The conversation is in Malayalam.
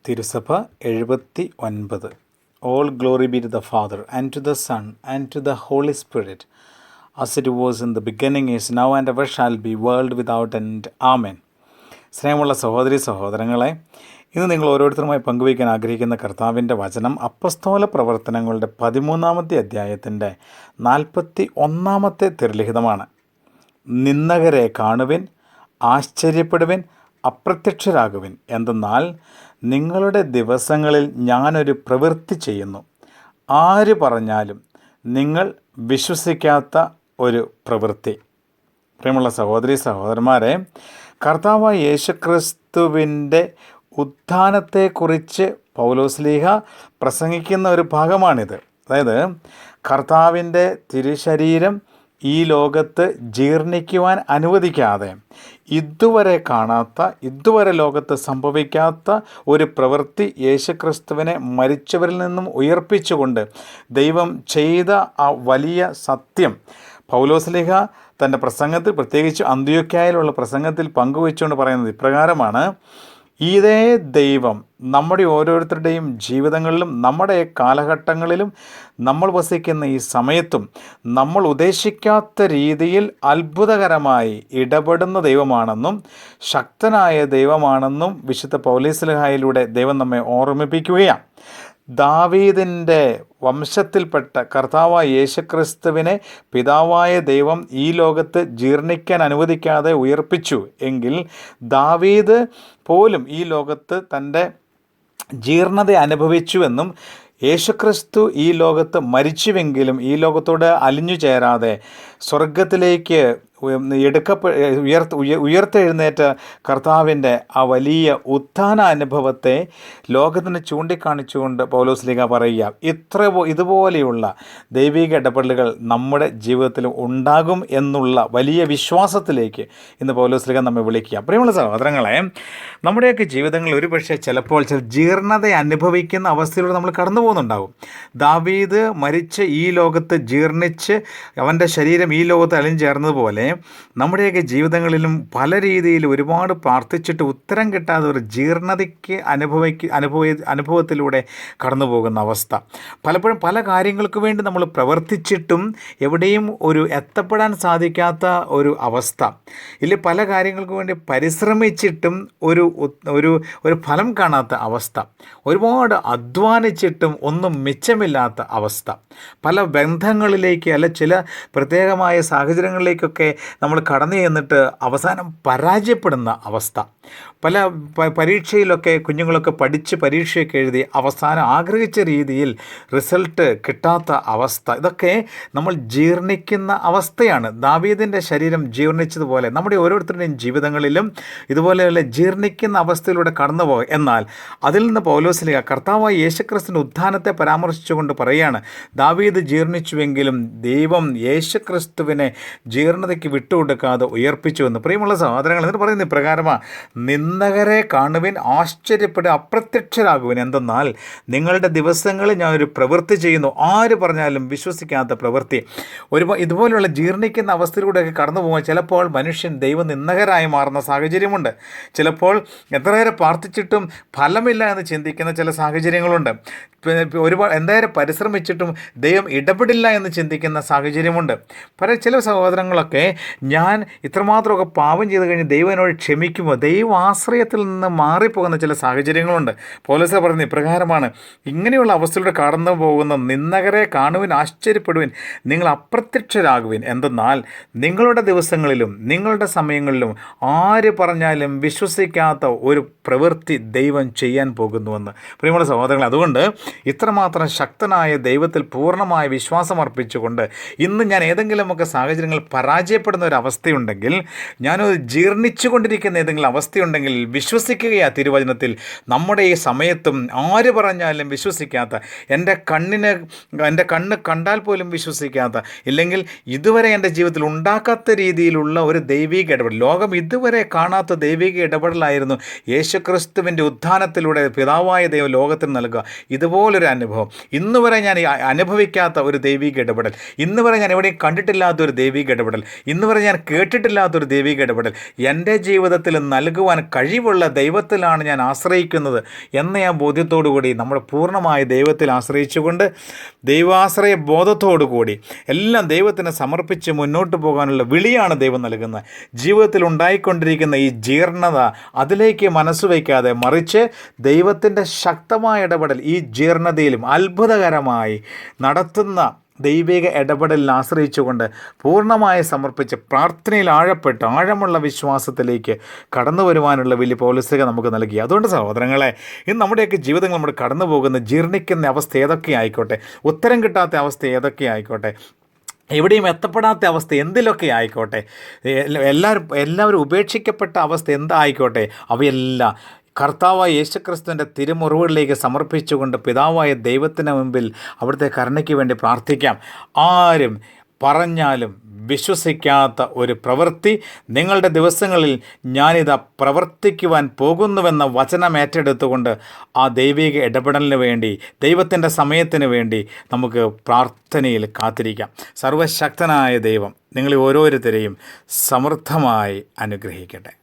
തിരുസഭ 79. All glory be to the Father, and to the Son, and to the Holy Spirit, as it was in the beginning, is now, and ever shall be, world without end. Amen. സ്നേഹമുള്ള സഹോദരി സഹോദരങ്ങളെ, ഇന്ന് നിങ്ങൾ ഓരോരുത്തരുമായി പങ്കുവയ്ക്കാൻ ആഗ്രഹിക്കുന്ന കർത്താവിൻ്റെ വചനം അപ്പസ്തോല പ്രവർത്തനങ്ങളുടെ 13-ാമത്തെ അധ്യായത്തിൻ്റെ 41-ാമത്തെ തിരുലിഖിതമാണ്. നിന്ദകരെ കാണുവിൻ, ആശ്ചര്യപ്പെടുവിൻ, അപ്രത്യക്ഷരാകുവിൻ. എന്തെന്നാൽ നിങ്ങളുടെ ദിവസങ്ങളിൽ ഞാനൊരു പ്രവൃത്തി ചെയ്യുന്നു, ആര് പറഞ്ഞാലും നിങ്ങൾ വിശ്വസിക്കാത്ത ഒരു പ്രവൃത്തി. പ്രിയമുള്ള സഹോദരി സഹോദരന്മാരെ, കർത്താവായ യേശുക്രിസ്തുവിൻ്റെ ഉത്ഥാനത്തെക്കുറിച്ച് പൗലോസ്ലീഹ പ്രസംഗിക്കുന്ന ഒരു ഭാഗമാണിത്. അതായത് കർത്താവിൻ്റെ തിരുശരീരം ഈ ലോകത്ത് ജീർണിക്കുവാൻ അനുവദിക്കാതെ ഇതുവരെ കാണാത്ത, ഇതുവരെ ലോകത്ത് സംഭവിക്കാത്ത ഒരു പ്രവൃത്തി യേശുക്രിസ്തുവിനെ മരിച്ചവരിൽ നിന്നും ഉയർപ്പിച്ചുകൊണ്ട് ദൈവം ചെയ്ത ആ വലിയ സത്യം പൗലോസ്ലീഹ തൻ്റെ പ്രസംഗത്തിൽ, പ്രത്യേകിച്ച് അന്ത്യോക്യായിലുള്ള പ്രസംഗത്തിൽ പങ്കുവെച്ചുകൊണ്ട് പറയുന്നത് ഇപ്രകാരമാണ്: ഇതേ ദൈവം നമ്മുടെ ഓരോരുത്തരുടെയും ജീവിതങ്ങളിലും നമ്മുടെ കാലഘട്ടങ്ങളിലും നമ്മൾ വസിക്കുന്ന ഈ സമയത്തും നമ്മൾ ഉദ്ദേശിക്കാത്ത രീതിയിൽ അത്ഭുതകരമായി ഇടപെടുന്ന ദൈവമാണെന്നും ശക്തനായ ദൈവമാണെന്നും വിശുദ്ധ പൗലോസ്ലീഹയിലൂടെ ദൈവം നമ്മെ ഓർമ്മിപ്പിക്കുകയാണ്. ദാവീദിൻ്റെ വംശത്തിൽപ്പെട്ട കർത്താവായ യേശുക്രിസ്തുവിനെ പിതാവായ ദൈവം ഈ ലോകത്ത് ജീർണിക്കാൻ അനുവദിക്കാതെ ഉയർപ്പിച്ചു എങ്കിൽ ദാവീദ് പോലും ഈ ലോകത്ത് തൻ്റെ ജീർണത അനുഭവിച്ചുവെന്നും യേശുക്രിസ്തു ഈ ലോകത്ത് മരിച്ചുവെങ്കിലും ഈ ലോകത്തോട് അലിഞ്ഞു ചേരാതെ സ്വർഗത്തിലേക്ക് ഉയർത്തെഴുന്നേറ്റ കർത്താവിൻ്റെ ആ വലിയ ഉത്ഥാന അനുഭവത്തെ ലോകത്തിന് ചൂണ്ടിക്കാണിച്ചുകൊണ്ട് പൗലോസ്ലീഹ പറയുക, ഇതുപോലെയുള്ള ദൈവിക ഇടപെടലുകൾ നമ്മുടെ ജീവിതത്തിൽ ഉണ്ടാകും എന്നുള്ള വലിയ വിശ്വാസത്തിലേക്ക് ഇന്ന് പൗലോസ്ലീഹ നമ്മെ വിളിക്കുക. പ്രിയമുള്ള സഹോദരങ്ങളെ, നമ്മുടെയൊക്കെ ജീവിതങ്ങളിൽ ഒരുപക്ഷെ ചിലപ്പോൾ ചില ജീർണത അനുഭവിക്കുന്ന അവസ്ഥയിലൂടെ നമ്മൾ കടന്നു പോകുന്നുണ്ടാകും. ദാവീദ് മരിച്ച് ഈ ലോകത്ത് ജീർണിച്ച് അവൻ്റെ ശരീരം ഈ ലോകത്ത് അലിഞ്ഞു ചേർന്നതുപോലെ നമ്മുടെയൊക്കെ ജീവിതങ്ങളിലും പല രീതിയിൽ ഒരുപാട് പ്രാർത്ഥിച്ചിട്ട് ഉത്തരം കിട്ടാതെ ഒരു ജീർണതയ്ക്ക് അനുഭവത്തിലൂടെ കടന്നു പോകുന്ന അവസ്ഥ. പലപ്പോഴും പല കാര്യങ്ങൾക്ക് വേണ്ടി നമ്മൾ പ്രവർത്തിച്ചിട്ടും എവിടെയും ഒരു എത്തപ്പെടാൻ സാധിക്കാത്ത ഒരു അവസ്ഥ. ഇല്ല, പല കാര്യങ്ങൾക്ക് വേണ്ടി പരിശ്രമിച്ചിട്ടും ഒരു ഫലം കാണാത്ത അവസ്ഥ. ഒരുപാട് അധ്വാനിച്ചിട്ടും ഒന്നും മിച്ചമില്ലാത്ത അവസ്ഥ. പല ബന്ധങ്ങളിലേക്ക് അല്ല ചില പ്രത്യേകമായ സാഹചര്യങ്ങളിലേക്കൊക്കെ നമ്മൾ കടന്നു ചെന്നിട്ട് അവസാനം പരാജയപ്പെടുന്ന അവസ്ഥ. പല പരീക്ഷയിലൊക്കെ കുഞ്ഞുങ്ങളൊക്കെ പഠിച്ച് പരീക്ഷയൊക്കെ എഴുതി അവസാനം ആഗ്രഹിച്ച രീതിയിൽ റിസൾട്ട് കിട്ടാത്ത അവസ്ഥ. ഇതൊക്കെ നമ്മൾ ജീർണിക്കുന്ന അവസ്ഥയാണ്. ദാവീദിൻ്റെ ശരീരം ജീർണിച്ചതുപോലെ നമ്മുടെ ഓരോരുത്തരുടെയും ജീവിതങ്ങളിലും ഇതുപോലെയുള്ള ജീർണിക്കുന്ന അവസ്ഥയിലൂടെ കടന്നു പോകും. എന്നാൽ അതിൽ നിന്ന് പൗലോസ്ലീഹ കർത്താവായ യേശുക്രിസ്തുവിൻ്റെ ഉത്ഥാനത്തെ പരാമർശിച്ചുകൊണ്ട് പറയുകയാണ്, ദാവീദ് ജീർണിച്ചുവെങ്കിലും ദൈവം യേശുക്രിസ്തുവിനെ ജീർണതയ്ക്ക് വിട്ടുകൊടുക്കാതെ ഉയർപ്പിച്ചുവെന്ന്. പ്രിയമുള്ള സഹോദരങ്ങൾ, എന്നിട്ട് പറയുന്ന ഇപ്രകാരമാണ്: നിന്ദകരെ കാണുവിൻ, ആശ്ചര്യപ്പെടുക, അപ്രത്യക്ഷരാകുവിൻ. എന്തെന്നാൽ നിങ്ങളുടെ ദിവസങ്ങളിൽ ഞാനൊരു പ്രവൃത്തി ചെയ്യുന്നു, ആര് പറഞ്ഞാലും വിശ്വസിക്കാത്ത പ്രവൃത്തി. ഇതുപോലെയുള്ള ജീർണിക്കുന്ന അവസ്ഥയിലൂടെയൊക്കെ കടന്നു പോകുമ്പോൾ ചിലപ്പോൾ മനുഷ്യൻ ദൈവനിന്ദകരായി മാറുന്ന സാഹചര്യമുണ്ട്. ചിലപ്പോൾ എത്രയേറെ പ്രാർത്ഥിച്ചിട്ടും ഫലമില്ല എന്ന് ചിന്തിക്കുന്ന ചില സാഹചര്യങ്ങളുണ്ട്. എന്തായാലും പരിശ്രമിച്ചിട്ടും ദൈവം ഇടപെടില്ല എന്ന് ചിന്തിക്കുന്ന സാഹചര്യമുണ്ട്. ചില സഹോദരങ്ങളൊക്കെ ഞാൻ ഇത്രമാത്രമൊക്കെ പാപം ചെയ്ത് കഴിഞ്ഞ് ദൈവം എന്നോട് ക്ഷമിക്കുമോ, ദൈവ ആശ്രയത്തിൽ നിന്ന് മാറിപ്പോകുന്ന ചില സാഹചര്യങ്ങളുണ്ട്. പൗലോസ് പറയുന്ന ഇപ്രകാരമാണ്: ഇങ്ങനെയുള്ള അവസ്ഥയിലൂടെ കടന്നു പോകുന്ന നിന്ദകരെ കാണുവിൻ, ആശ്ചര്യപ്പെടുവിൻ, നിങ്ങൾ അപ്രത്യക്ഷരാകുവിൻ. എന്തെന്നാൽ നിങ്ങളുടെ ദിവസങ്ങളിലും നിങ്ങളുടെ സമയങ്ങളിലും ആര് പറഞ്ഞാലും വിശ്വസിക്കാത്ത ഒരു പ്രവൃത്തി ദൈവം ചെയ്യാൻ പോകുന്നുവെന്ന്. പ്രിയമുള്ള സഹോദരങ്ങൾ, അതുകൊണ്ട് ഇത്രമാത്രം ശക്തനായ ദൈവത്തിൽ പൂർണ്ണമായ വിശ്വാസം അർപ്പിച്ചുകൊണ്ട് ഇന്ന് ഞാൻ ഏതെങ്കിലുമൊക്കെ സാഹചര്യങ്ങൾ പരാജയപ്പെടുന്ന ഒരു അവസ്ഥയുണ്ടെങ്കിൽ, ഞാനത് ജീർണിച്ചു കൊണ്ടിരിക്കുന്ന ഏതെങ്കിലും അവസ്ഥയുണ്ടെങ്കിൽ വിശ്വസിക്കുകയാണ് തിരുവചനത്തിൽ. നമ്മുടെ ഈ സമയത്തും ആര് പറഞ്ഞാലും വിശ്വസിക്കാത്ത, എൻ്റെ കണ്ണ് കണ്ടാൽ പോലും വിശ്വസിക്കാത്ത, ഇല്ലെങ്കിൽ ഇതുവരെ എൻ്റെ ജീവിതത്തിൽ ഉണ്ടാക്കാത്ത രീതിയിലുള്ള ഒരു ദൈവിക ഇടപെടൽ, ലോകം ഇതുവരെ കാണാത്ത ദൈവിക ഇടപെടലായിരുന്നു യേശുക്രിസ്തുവിൻ്റെ ഉത്ഥാനത്തിലൂടെ പിതാവായ ദൈവം ലോകത്തിന് നൽകുക. ഇതുപോലൊരു അനുഭവം ഇന്ന് വരെ ഞാൻ അനുഭവിക്കാത്ത ഒരു ദൈവിക ഇടപെടൽ, ഇന്ന് വരെ ഞാൻ എവിടെയും കണ്ടിട്ടില്ലാത്തൊരു ദൈവിക ഇടപെടൽ, ഇന്ന് വരെ ഞാൻ കേട്ടിട്ടില്ലാത്തൊരു ദൈവിക ഇടപെടൽ എൻ്റെ ജീവിതത്തിൽ നൽകുവാൻ കഴിവുള്ള ദൈവത്തിലാണ് ഞാൻ ആശ്രയിക്കുന്നത് എന്ന ആ ബോധ്യത്തോടു കൂടി നമ്മൾ പൂർണ്ണമായി ദൈവത്തിൽ ആശ്രയിച്ചുകൊണ്ട് ദൈവാശ്രയ ബോധത്തോടു കൂടി എല്ലാം ദൈവത്തിന് സമർപ്പിച്ച് മുന്നോട്ട് പോകാനുള്ള വിളിയാണ് ദൈവം നൽകുന്നത്. ജീവിതത്തിൽ ഉണ്ടായിക്കൊണ്ടിരിക്കുന്ന ഈ ജീർണത അതിലേക്ക് മനസ്സ് വയ്ക്കാതെ മറിച്ച് ദൈവത്തിൻ്റെ ശക്തമായ ഇടപെടൽ ഈ ജീർണതയിലും അത്ഭുതകരമായി നടത്തുന്ന ദൈവിക ഇടപെടലിൽ ആശ്രയിച്ചുകൊണ്ട് പൂർണ്ണമായി സമർപ്പിച്ച് പ്രാർത്ഥനയിൽ ആഴപ്പെട്ട് ആഴമുള്ള വിശ്വാസത്തിലേക്ക് കടന്നു വരുവാനുള്ള വലിയ പോളിസിക നമുക്ക് നൽകി. അതുകൊണ്ട് സഹോദരങ്ങളെ, ഇന്ന് നമ്മുടെയൊക്കെ ജീവിതങ്ങൾ നമ്മൾ കടന്നു പോകുന്ന ജീർണിക്കുന്ന അവസ്ഥ ഏതൊക്കെ ആയിക്കോട്ടെ, ഉത്തരം കിട്ടാത്ത അവസ്ഥ ഏതൊക്കെ ആയിക്കോട്ടെ, എവിടെയും എത്തപ്പെടാത്ത അവസ്ഥ എന്തിലൊക്കെ ആയിക്കോട്ടെ, എല്ലാവരും ഉപേക്ഷിക്കപ്പെട്ട അവസ്ഥ എന്തായിക്കോട്ടെ, അവയെല്ലാം കർത്താവായ യേശുക്രിസ്തുവിൻ്റെ തിരുമുറിവുകളിലേക്ക് സമർപ്പിച്ചുകൊണ്ട് പിതാവായ ദൈവത്തിന് മുമ്പിൽ അവിടുത്തെ കരുണയ്ക്ക് വേണ്ടി പ്രാർത്ഥിക്കാം. ആരും പറഞ്ഞാലും വിശ്വസിക്കാത്ത ഒരു പ്രവൃത്തി നിങ്ങളുടെ ദിവസങ്ങളിൽ ഞാനിതാ പ്രവർത്തിക്കുവാൻ പോകുന്നുവെന്ന വചനം ഏറ്റെടുത്തുകൊണ്ട് ആ ദൈവിക ഇടപെടലിന് വേണ്ടി, ദൈവത്തിൻ്റെ സമയത്തിന് വേണ്ടി നമുക്ക് പ്രാർത്ഥനയിൽ കാത്തിരിക്കാം. സർവശക്തനായ ദൈവം നിങ്ങളെ ഓരോരുത്തരെയും സമൃദ്ധമായി അനുഗ്രഹിക്കട്ടെ.